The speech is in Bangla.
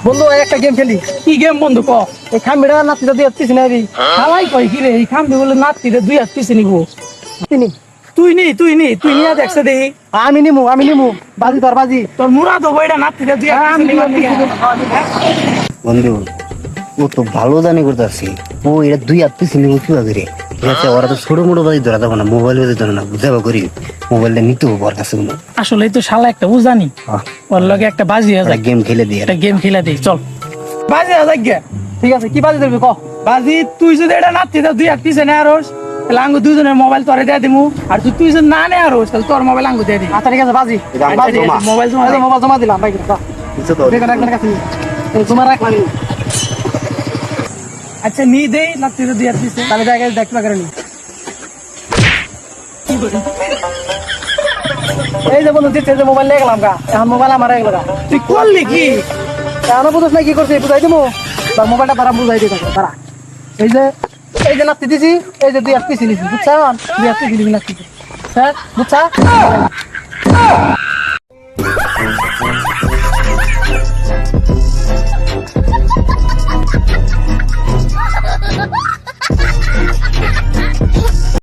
বন্ধু একটা গেম খেলি। কি গেম বন্ধু ক? এই খাম্বিটা নাতিটা দুই হাত পিছনে আবি। হালাই কই কি রে, এই খাম্বি বলে নাতিরে দুই হাত পিছে নিবো। তিনি তুই নিয়ে দেখছে দেখি। আমি নিমু বাজি তোর বাজি। তোর মুরা তো বইটা নাতিরে দুই হাত পিছে নিবার নিগে। বন্ধু ও তো ভালো জানি করতেছি। ও এটা দুই হাত পিছিয়ে নিব কি ভাবে রে? ঠিক আছে, ওরা তো ছোট মোটো বাজি ধরা যাবো না, মোবাইল বাজি ধরে না, বুঝাবো করি মোবাইলটা নিতে হবে ওর কাছে। আসলে তো শালা একটা উজানি, ওর লগে একটা বাজি আছে, গেম খেলে দিয়ে একটা গেম খেলা দেই চল। বাজি আছে গে। ঠিক আছে, কি বাজি ধরবি ক? বাজি তুই যদি এটা নাতিরে দুই হাত পিছে নেয় আরোস, তাহলে আঙ্গু দুজনের মোবাইল তোরে দিয়ে দিমু। আর তুই যদি না নেয় আরোস, তাহলে তোর মোবাইল আঙ্গু দিয়ে দিই। আচ্ছা ঠিক আছে, বাজি বাজি। জমা। মোবাইল জমা দে। মোবাইল জমা দিলাম ভাই। দেখেন একজনের কাছে জমা রাখলাম। আচ্ছা নি দেই নাতিরে দুই হাত পিছে। তাহলে জায়গায় দেখতে পারেন। এই যে বন্ধু দিচ্ছে, যে মোবাইল নিয়ে গেলাম গা, এখন মোবাইল আমার হয়ে গেল গা। তুই করলি কি? এখনো বুঝছ না কি করছি? বুঝাই দিবো বা মোবাইলটা তারা বুঝাই দিতে তারা। এই যে নাতি দিছি, এই যে দুই হাত পিছিয়ে নিছি, বুঝছা? দুই হাত পিছিয়ে নিবি নাতি, স্যার বুঝছা?